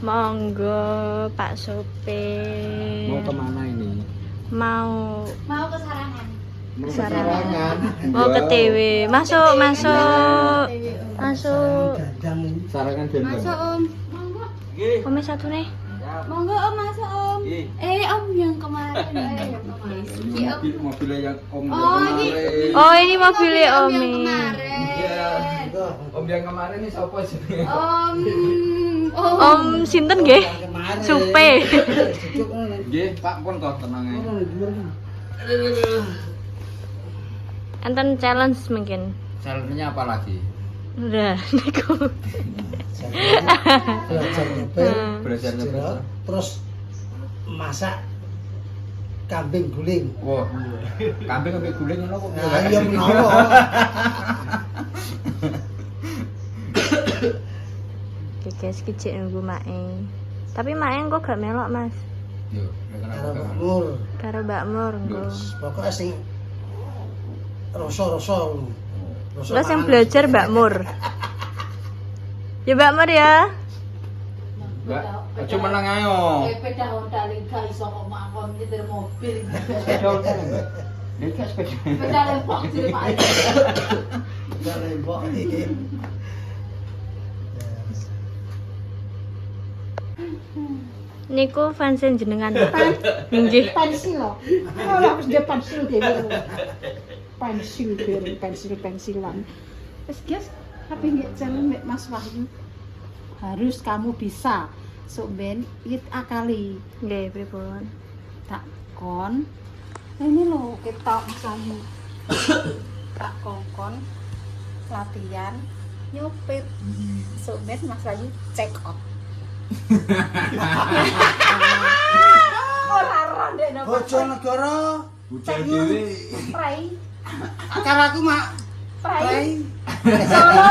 Monggo Pak Sopir. Mau kemana ini? Mau ke Sarangan. Sarangan. Mau ke TW. Masuk. Masuk. Sarangan dan Masuk Om. Monggo. Ome satu nih. Monggo Om masuk Om. Om yang kemarin. Mobilnya yang Om Oh, ini. kemarin. Oh, ini mobilnya Om Omi. yang kemarin. Iya. Om yang kemarin ini siapa sih? Om sinten nggih? Supe. Nggih, Pak pun kok tenang ae. Enten challenge mungkin. Challenge-nya apa lagi? Udah, niku. Belajar nyepir. Terus masak kambing guling. Wah. Kambing kambing guling ngono kok. Nah, iya menawa. Oke guys, kicik nunggu Mae. Tapi Mae kok gak melok, Mas? Yo, kenapa? Karo makmur. Karo Mbak Mur engko. Pokoknya sing rasa-rasa. Terus yang belajar Mbak Mur. Ya Mbak Mur ya. Mbak, aja menang ayo. Sepeda Honda Liga iso kok makon nyetir mobil. Sepeda udah, Mbak. Ini kan sepeda. Sepeda lempok jadi Pak. Udah lembok. Niku fans jenengan. Nggih. Pensil loh. Ora wis dia pensil dhewe. Pensilan. Wis guys, tapi nggak jalan Mbak Mas Wahyu. Harus kamu bisa. Sok ben it akali. Nggih, pripun? Tak kon. Ini loh ketok Mas Wahyu. Tak kongkon latihan nyopir. Sok ben Mas Wahyu check out. Ora ronde nopo. Bojonegoro. Bujal dhewe. Prai. Karo aku mak. Prai. Prai. Solo.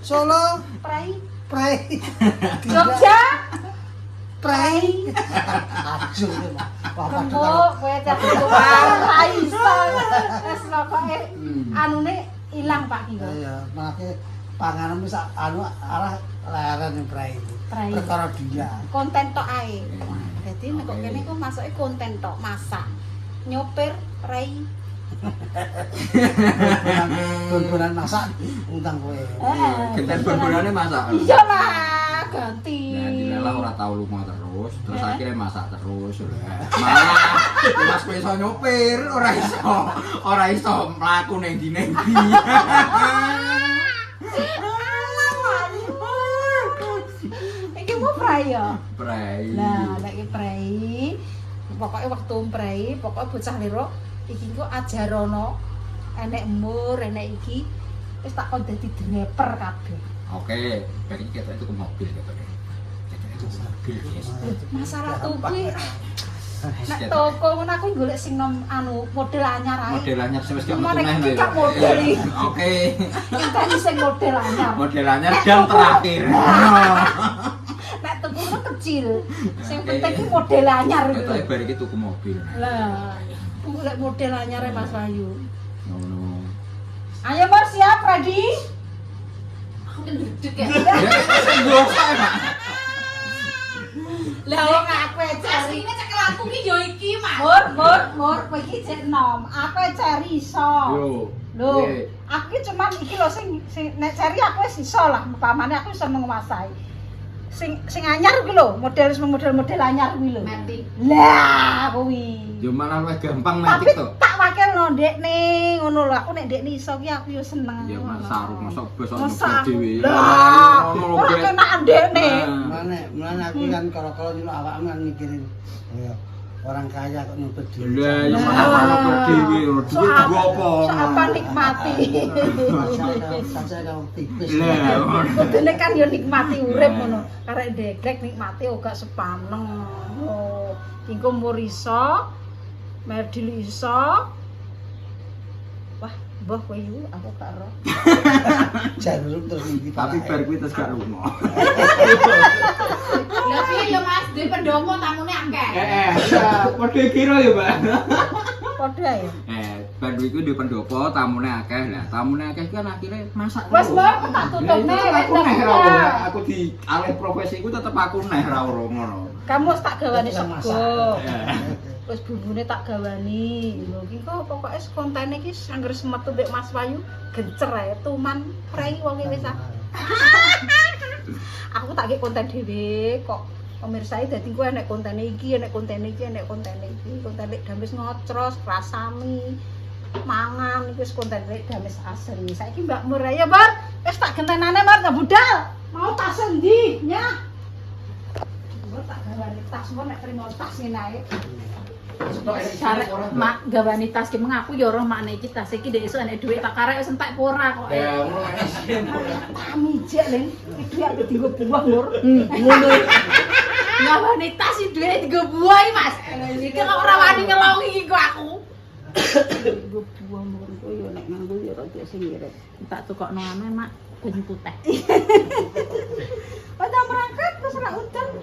Solo. Prai. Prai. Jogja. Prai. Aduh. Bapak Kembok, kowe cek ora iso. Wes pokoke anune ilang Pak Ki. ya, makanya panganan bisa arah layaran yang prai. Prai. Perkara dia. Konten tok ae. Dadi nek kok kene kok masuke konten tok, masak. Nyopir, prai. Bon-bonan masak utang kowe. Genten bon-bonane masak. Iya lah, ganti. Nah, dilelah ora tau lunga terus akhirnya masak terus. Malah Mas kowe iso nyopir, ora iso mlaku ning ndi-ndi. Iki mau prai ya. Prai. Nah, nek iki prai, pokoke wektu prai, pokoke bocah liro iki kok ajarono enek umur, enek iki wis tak kon dadi driver kabeh. Oke, berarti kita itu ke mobil gitu deh. Kita itu ke mobil, guys. Masalah tuku nek toko ngono aku golek sing model anyar ae. Model anyar sih mesti Cuma nek metu iki gak model iki. Oke. Inteni sing model anyar. Model anyar dan terakhir. Nek tuku itu kecil. Sing Oke. penting iki model anyar Kita gitu. bar iki tuku mobil. Lah, golek model anyar Mas Wahyu. Ngono. Ayo Mar siap ready? Aku duduk ya. Lah wong aku cari. Asline cekel aku ki yo iki, Mas. Mur, kowe iki cek nom. Aku cari iso. Yo. Lho, Oke. aku ki cuman iki lho sing nek cari aku wis iso lah, upamane aku iso menguasai. Sing anyar kuwi lho, model anyar kuwi lho. Mati. Lah kuwi. Yo malah luwih gampang Tapi metik to. tak wakilno ndekne ngono lho. Aku nek ndekne iso ki aku yo seneng. Ya mas sarung mosok bos ono Masa dhewe. Lah, Ngono ora lho. kena ndekne. Mana aku kan kalau nyuruh awakmu kan mikirin ya, orang kaya kok nyumpet dhewe. Lah ya malah ono dhewe, duit gua apa? Apa nikmati. Saya kalau tipis. Lah. Kudune kan yo nikmati urip ngono. Karek deglek nikmati ora sepaneng. Oh, engko mur iso, Merdil iso. Wah, mbah kowe yo aku gak ero. Jarum terus iki. Tapi bar kuwi terus gak lunga. Lah piye yo Mas, duwe pendomo tamune akeh. Ya, padha kira ya, Mbak. padha ya. Bandu iku di pendopo, tamune akeh. Lah, tamune akeh kan akhirnya masak. Wes Mbak, tak tutup nih. Aku neh ra ora. Aku di alih profesiku tetep aku neh ra ora ngono. Kamu wis tak gawani Kita sego. masak. Wis bumbune tak gawani. Lho iki kok pokoke kontene iki anggere semetu mbek Mas Wayu gencer ae tuman prei wong wis ah. Aku tak ki konten dhewe kok pemirsa dadi ku enek kontene iki, enek kontene iki, enek kontene iki. Kontene Damis ngocros, rasami, mangan iki wis kontene Damis asli. Saiki Mbak Mur ya, Mbak. Wis tak gentenane Mbak tak budal. Mau tas endi? Nyah. Mbak tak gawani tas, Mbak nek trimo tas ngene ae. Sarek mak gawani tas ki mengaku ya ora makne iki tas iki ndek esuk enek dhuwit tak karek wis entek ora kok. Ya ngono sih. Mijek Len, iki arep dienggo buah Mur. Ngono. Gawani tas iki dhuwit dienggo buah iki Mas. Iki kok ora wani ngelongi iki kok aku. Dienggo buah Mur kok ya nek nganggo ya rada sing ngirit. Tak tukokno ane mak banyu putih. Padha berangkat terus ora udan.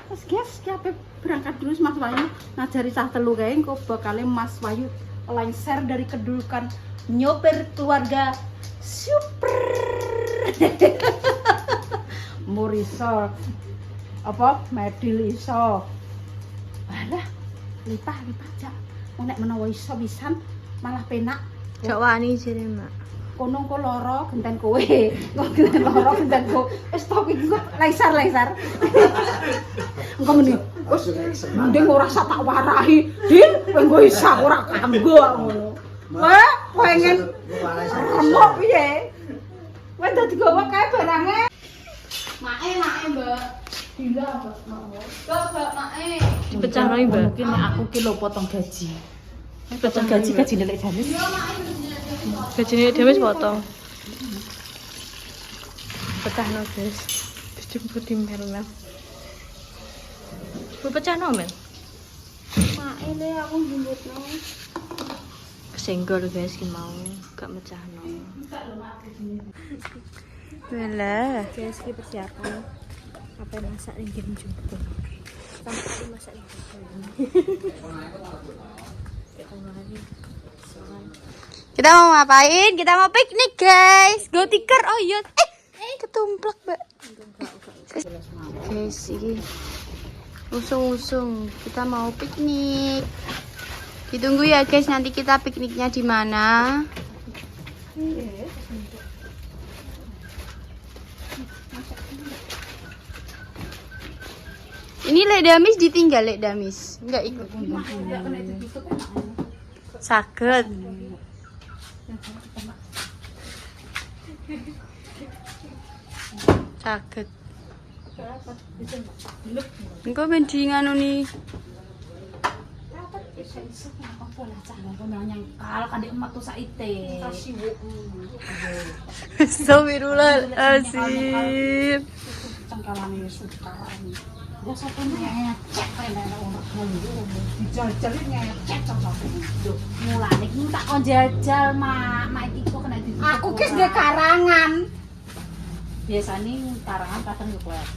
Terus guys, siapa berangkat dulu Mas Wayu ngajari cah telu kae engko bakale Mas Wayu lengser dari kedudukan nyopir keluarga super. Muriso apa medil iso. Alah, lipah aja. Nek menawa iso pisan malah penak. Cok wani jere, Mak. Kono kok loro genten kowe. Kok genten loro genten kowe. Wis tok iki kok lengser. Engko meni. Wis mending ora usah tak warahi. Din, engko isa ora kanggo ngono. Wah, pengen remuk piye? Wes dadi gowo kae barange. Mae Mbak. Gila, Mbak. Mbak, mae. Dipecahno iki, Mbak. Mungkin nek aku ki lho potong gaji. Potong gaji Lek Danis. Gajine Demis potong. Pecahno, guys. Dijemput di Merna. Bu pecahno, Men. Mae le aku njemputno. Kesenggol, guys, ki mau gak mecahno. Wala, guys, ki persiapan apa masak ning game juga. Sampai masak ning Kita mau ngapain? Kita mau piknik, guys. Go tikar. Oh iya. Ketumplak, Mbak. Guys, ini usung-usung. Kita mau piknik. Ditunggu ya, guys. Nanti kita pikniknya di mana? Ini Lek Damis ditinggal, Lek Damis. Enggak ikut. Sakit. Sakit. Engko mending anu nih. Astagfirullahaladzim. Cengkalane sukaran. Ya sapa ngecek dijajal ngecek cengkalane. Mulane iki tak kon jajal, Mak iki kok kena di. Aku ki ndek karangan. Biasane karangan kadang yo kuat.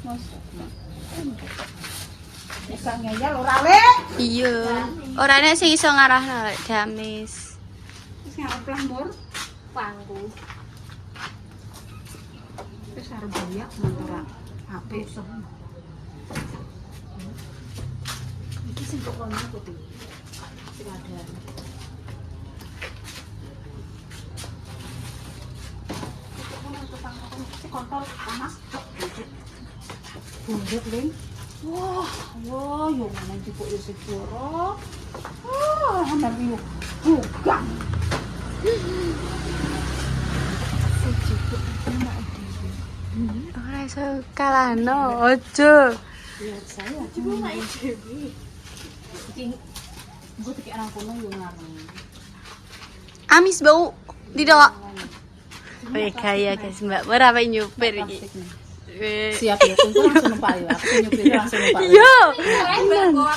Mas. Bisa ngeyel ora le? Iya. Ora nek sing iso ngarahno Lek Damis. Wis ngarep lah Mur. Pangku. Wis arep banyak antara apik semua. Iki sing kok kono kok tuh. Sing ada. Si kontol panas. Bulet, Ling. Wah, yo mana dipuk yo segoro. Hampir yo bukan. Ora iso kalahno, ojo. Lihat saya cuma main dewi. Iki gue teki orang kono yo ngarang. Amis bau tidak. Weh kaya guys, Mbak. Berapa nyupir iki? Siap ya, tunggu langsung numpak ya. Aku nyupir langsung numpak. Yo. Aku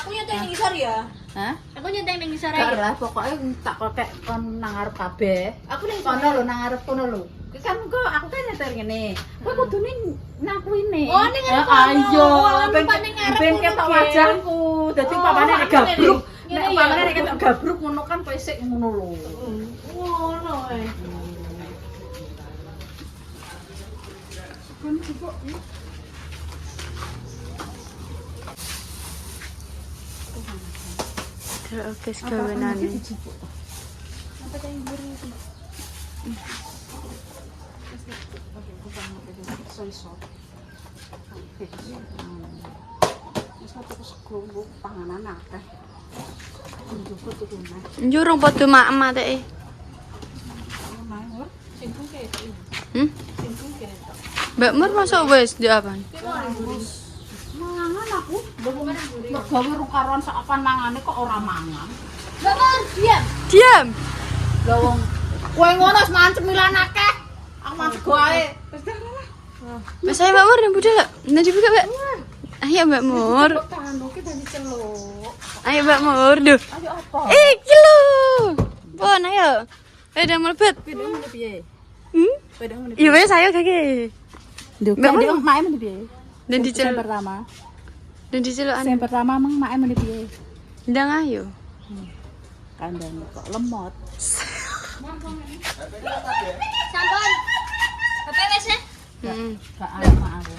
nyeting ning ngisor ya. Hah? Aku nyeting ning ngisor Gak ya. lah, pokoknya tak kokek kon nang ngarep kabeh. Aku ning Kono lho nang ngarep kono lho. Kan kok aku kan nyetir ngene. Kowe kudune ngakuine. Oh, ning ngarep kono. Ayo, Oh, ben numpak ning ngarep ben kono, ketok Ge. wajahku. Dadi papane nek gabluk Nek pamane nek ketok gabruk ngono kan kowe sik ngono lho. Ngono ae. Oke, segawenane. Njurung padha mak-mak teke. Mbak Mur masuk wis ndek apa? Mangan aku, gawe rukaran sakan mangane kok ora mangan. Bapak diam. Diam. Lah wong kowe ngono wis mangan cemilan akeh. Aku mangan sego ae. Wis dah lah. Mas ayo Mbak Mur dan budal. Nanti buka, Mbak. Ayo Mbak Mur. Tanu ki dadi celuk. Ayo Mbak Mur. Duh. Ayo apa? Iki lho. Pon ayo. Ayo udah mlebet. Pedang ngene piye? Pedang ngene. Iya wes ayo kaki. Nduk, Mbak Mur. mak ngene piye? Dan Yang diceluk. pertama. Dan diceluk Yang pertama mang mak ngene piye? ndang ayo. Kandhane kok lemot. Sampun. Apa wis e? Heeh. Gak ana aku.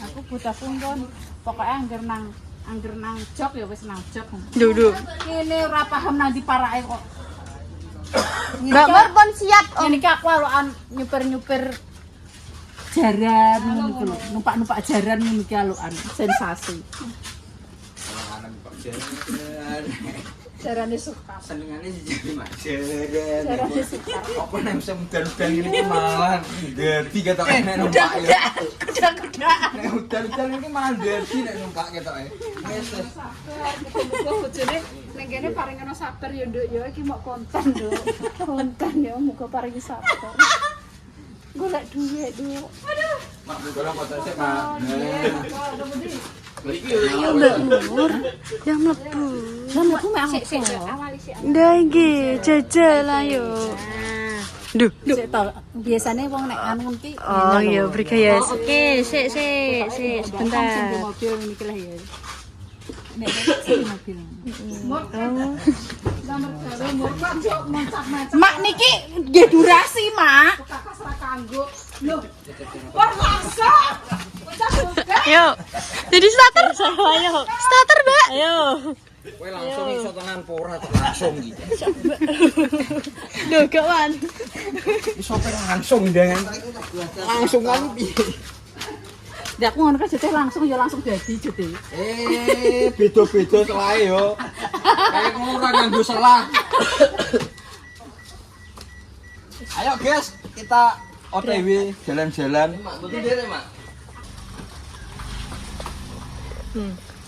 Aku buta pungkon. Pokoke angger nang jog ya wis nang jog. Duh. Kene ora paham nang ndi parake kok. Mbak Mur pun siap. Ngene iki aku alukan nyuper-nyuper jaran ngono iki lho. Numpak-numpak jaran ngono iki alukan sensasi. Jarane suka. Senengane jadi majaran. Jarane suka. Apa nek bisa mudan-mudan ngene iki malah derby ketok nek numpak ya. Kuda-kudaan. Nek udan-udan iki malah derby nek numpak ketoke. Wes wes. Muga bojone ning kene paring ana sabar ya Nduk ya iki mok konten Nduk. Konten ya muga paringi sabar. Golek duit Nduk. Aduh. Mak buka foto sik, Mak. Ayo Mbak Mur. Yang mlebu. Lah aku mek Sik apa? awali sik. Ndah iki jajal ayo. Duh. Sik to, biasane wong nek anu ki. Oh iya bergaya. Oke, sik Sebentar. Mobil niki lah ya. Nek sing mobil. Mak niki nggih durasi, Mak. Kakak ora kanggo. Lho. Ora rasa. Ayo. Jadi starter. Ayo. Starter, Mbak. Ayo. Kowe langsung iso tenan apa ora langsung iki. Duh, kawan. Iso langsung dengan langsung kan piye? Nek aku ngono kan jete langsung ya langsung dadi jete. Beda-beda selae yo. Kayak ngono ora nganggo selah. Ayo guys, kita OTW jalan-jalan. Betul dire, Mak.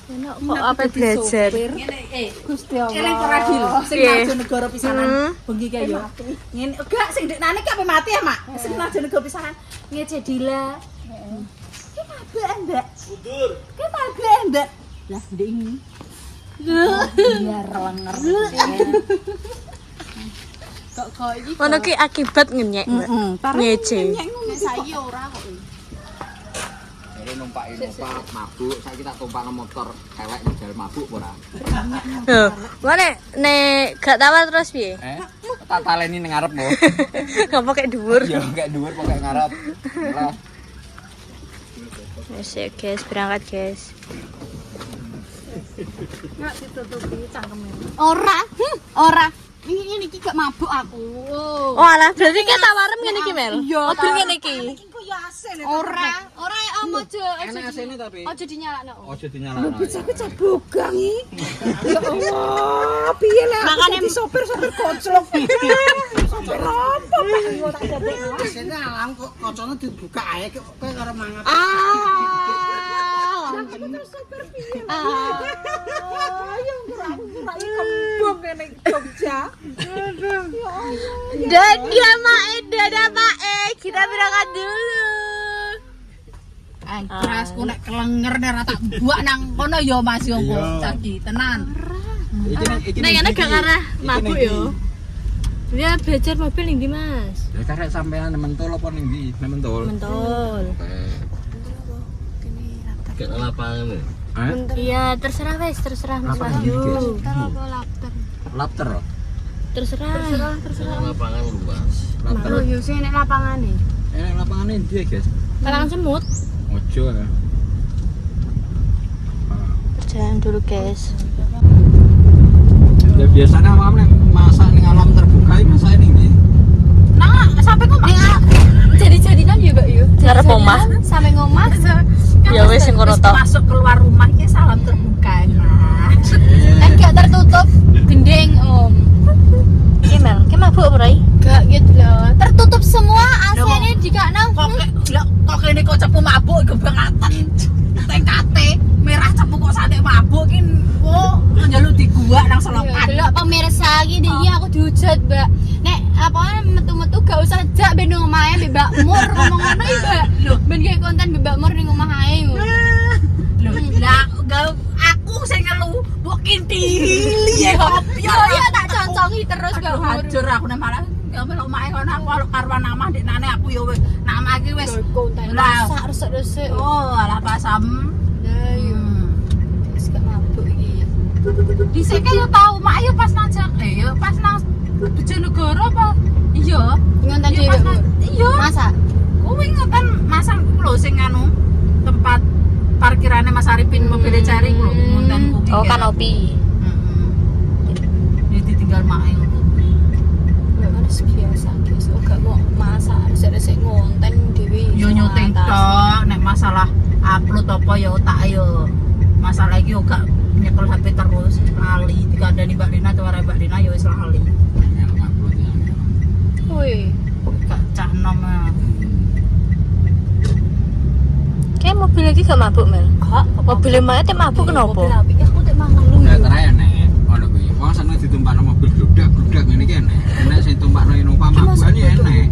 Enak kok apa belajar? Ngene Gusti Allah. Eling ora dil sing najo negara pisanan bengi kae yo. Ngene enggak sing ndeknane ki ape mati ya, Mak. Sing najo negara pisanan ngece dila. Ki mabek, Mbak. Mundur. Ki mabek, Mbak. Lah ndek ini. Biar lenger. Kok iki Ono ki akibat ngenyek, Mbak. Ngece. saya ora kok. Jadi numpak mabuk, saiki tak tumpakno motor elek njal mabuk ora. Loh, mana nek gak tawa terus piye? Tak taleni ning ngarep mo. Ngapa kayak dhuwur? Ya kayak dhuwur pokoke ngarep. Lah. Wes ya, guys, berangkat, guys. Nggak ditutupi cangkeme. Ora. Ini iki gak mabuk aku. Oh, alah, berarti ki tawarem ngene iki, Mel. Oh, dul ngene iki. Iku yo asin. Ora om aja. Enak asene tapi. Aja dinyalakno. Ojo dinyalakno. Bisa kecebugang iki. Ya Allah, piye lah makane sopir-sopir koclok. Sopir apa Pak yo tak dadek. Asine alam kok kocone dibuka ae kowe karo mangan. Sopir piye? Ayo kurang kembung kene Jogja. Dadah, Mae, dadah, Mae. Kita berangkat dulu. Antrasku nek kelenger nek tak buak nang kono ya Mas yo cagi tenan. Nek ngene gak arah mabuk yo. Dia belajar mobil ning ndi, Mas? Ya karek sampean Mentol apa ning ndi? Mentol. Mentol. Oke. Kayak lapangan. Iya, terserah wes, terserah Mas Apa Wahyu. ini, Lapter apa lapter? Lapter. Terserah. Lapangan luas. Lapter. Oh, yo sing nek lapangane. Lapangan ini dia, guys. Lapangan semut. Ojo ya. Jalan dulu, guys. Ya biasanya awam nek masak ning alam terbuka iki masak ini nggih. Nah, sampai kok Jadi-jadinan ya, Mbak yo. Ngarep omah. Sampai ngomah. Ya wes sing kono to. masuk keluar rumah ki salam terbuka. Nah. Enggak tertutup gendeng, Om. Gimel, ki mabuk apa Rai? Enggak gitu loh. Tertutup semua AC-nya jika nang. Kok kene kok cepu mabuk gebangaten. Tengkate merah cepu kok sate mabuk ki wo njaluk di gua nang selokan. Delok pemirsa iki iki aku dihujat, Mbak. Nek apa metu-metu gak usah jak ben nang omahe Mbak Mur ngomong ngono iki, Mbak. Ben gawe konten Mbak Mur ning omah ae ngono. Lho, lah aku sing ngelu mbok kintili ya kopi. Yo ya tak concongi terus Mbak Aduh, Mur. hancur aku nek malah gamel omahe kono aku karwan nama ndekne aku ya wis nama iki wis Konten Lah. masak resik-resik. oh alah pasam. Lah yo. Wis gak mabuk iki. Dhisik yo tau mak yo pas nang yo pas nang Bojonegoro apa? Iya. Ngonten Iya, dhewe pas Mur. iya. Masak. Kuwi ngoten masang lho sing anu tempat parkirannya Mas Arifin mobilnya cari lho ngonten kuwi. Oh, kanopi. Heeh. Jadi tinggal mak yang Ya kan biasa guys. Oh gak mau masak resik-resik ngonten dhewe. yo nyuting tok nek masalah upload apa yo tak yo. Masalah iki yo gak nyekel HP terus lali dikandani Mbak Dina cara Mbak Dina yo wis lali. Woi. Gak cah nom. Kayak mobil lagi gak mabuk, Mel. Kak, Mobil mayat mabuk kenapa? Mobil apik aku tak mangan lu. Ya terakhir nek ono kuwi. Wong seneng ditumpakno mobil gludak-gludak ngene iki enek. Nek sing tumpakno Innova mabuan ya enek.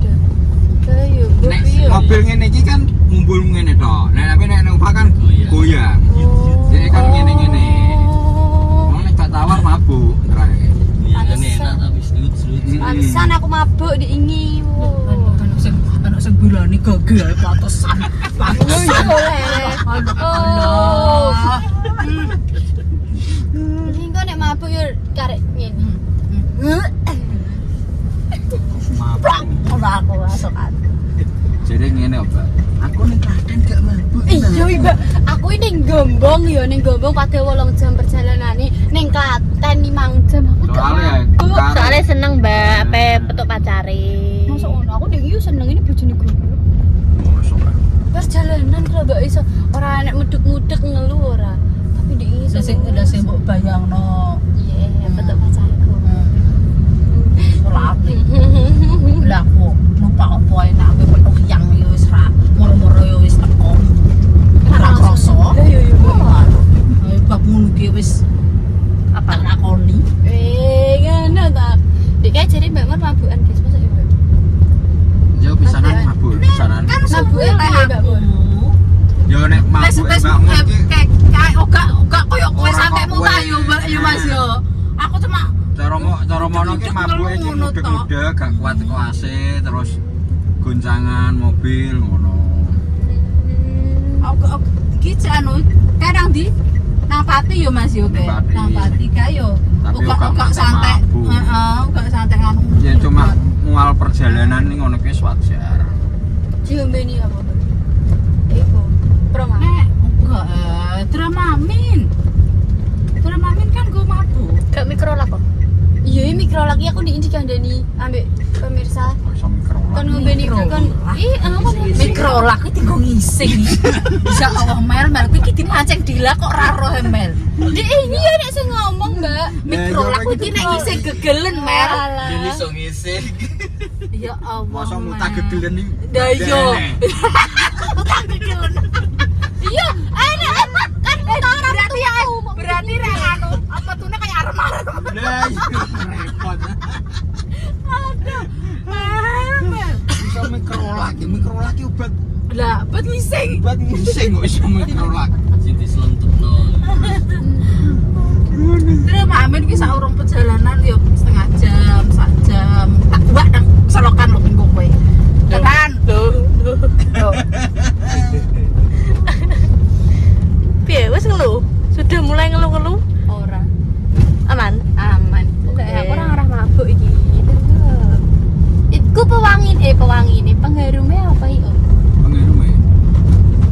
Ayo, Nek mobil ngene iki kan ngumpul ngene tok. Nek tapi nek Innova kan goyang. Jadi kan ngene-ngene. Wong nek gak tawar mabuk terakhir. Iya kan enak tapi pantesan aku mabuk diingi. Anak sing bilani gagal pantesan. Pantesan. Oh. Ini kok nek mabuk yo karek ngene. Mabuk. Ora aku masuk ati. Jadi ngene obat. Aku ning Klaten gak mabuk. Iya, Mbak. Aku ini Gombong ya, ning Gombong pada 8 jam perjalanane. Ning Klaten 5 jam aku gak Soalnya mabuk. Soalnya seneng, Mbak, ape petuk pacare. Masa ngono aku ning yo seneng ini bojone Gombong. Perjalanan kalau Mbak iso ora nek mudek-mudek ngelu ora. Tapi ndek iso. Udah sing mbok bayangno. Iya, petuk pacarku. Latih. Lah aku lupa apa enak ape penuh yang yo wis ra moro-moro yo wis teko. Ora kroso. Lah yo yo. Ayo bab ngono ki wis apa lakoni. Ngono ta. Dek kae jare Mbak Mar mabukan guys, masa ya Mbak? Ya pisanan mabuk, pisanan. Kan Mabuke subuh piye, Mbak Mun? Ya nek mabuk Wes Mbak Mun iki kayak oga koyo kowe Ora santemu kok ta kowe. yo Mbak yo Mas yo. Aku cuma cara mono ki mabuk iki Ngono to. mudeg-mudeg gak kuat teko AC terus goncangan mobil ngono. aku iki anu kadang di nang Pati yo Mas yo kae. Pati. Nang Pati kae yo. Tapi Oga oga nganti santai. mabuk. Heeh, oga santai anu. Ya cuma mual perjalanan ning ngono ki wajar. Diombeni apa? Iku. Proma. Nek enggak Dramamin. Dramamin kan gue mabuk. Gak mikrolak kok. Iya, mikrolak aku di kandani ambek pemirsa. Iso mikro. Kan ngombeni kan. Apa Mikrolak iki dienggo ngising. Bisa Allah Mel kuwi iki dimancing Dila kok ora roh Mel. Dek ini ya nek sing ngomong, Mbak. Mikrolak kuwi iki nek ngising gegelen Mel. Alah. iso ngising. Ya Allah. Masa Mel. muta gedelen iki. Dah yo. Utang gegelen. Iya, ada kan Berarti ya berarti rek anu apa tune kayak arem-arem. Lah iya repot. Mel. Iso mikrolak iki obat Lah, buat ngising. ngising kok iso mikrolak. Terus Mamin ki saurung perjalanan yo setengah jam, 1 jam. Tak buat nang selokan lho pinggo kowe. Tenan. Piye, wis ngeluh? pewangi ini pengharumnya apa ya? Pengharum ya.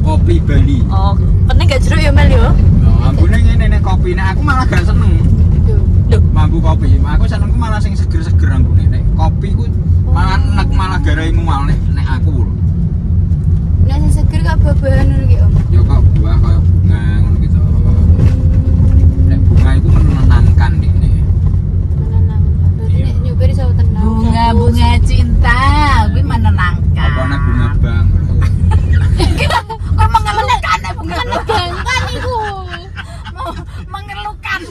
Kopi Bali. Oh, penting gak jeruk ya Mel yo. Ambune ngene nek kopi nek aku malah gak seneng. Mambu kopi, aku senengku malah sing seger-seger ambune. Nek kopi ku malah garai mual nek aku lho. Nek sing seger kok buah-buahan ngono ki Om. Ya kok buah kaya bunga ngono gitu. Nek bunga iku menenangkan iki. Menenang. Berarti nek nyupir iso tenang. Bunga cinta kuwi menenangkan. Apa nek bunga bang? Kok mengeluhkan ya bunga Menegangkan iku. mengeluhkan.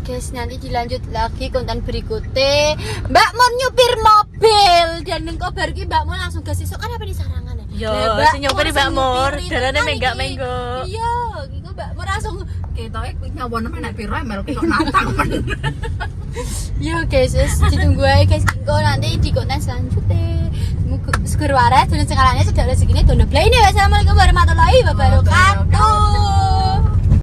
Guys, nanti dilanjut lagi konten berikutnya. Mbak mau nyupir mobil dan nengko bar ki Mbak mau langsung gas esuk kan apa di sarangan ya? Yo, sing nyopir Mbak Mur, dalane menggak-menggo. Iya, iku Mbak mau langsung Ketoke nyawone nek piro melu kok nantang men. Yo guys, ditunggu aja guys. Kiko nanti di konten selanjutnya. Seger waras dan sekarangnya sudah ada segini. Dono play ini. Wassalamualaikum warahmatullahi wabarakatuh.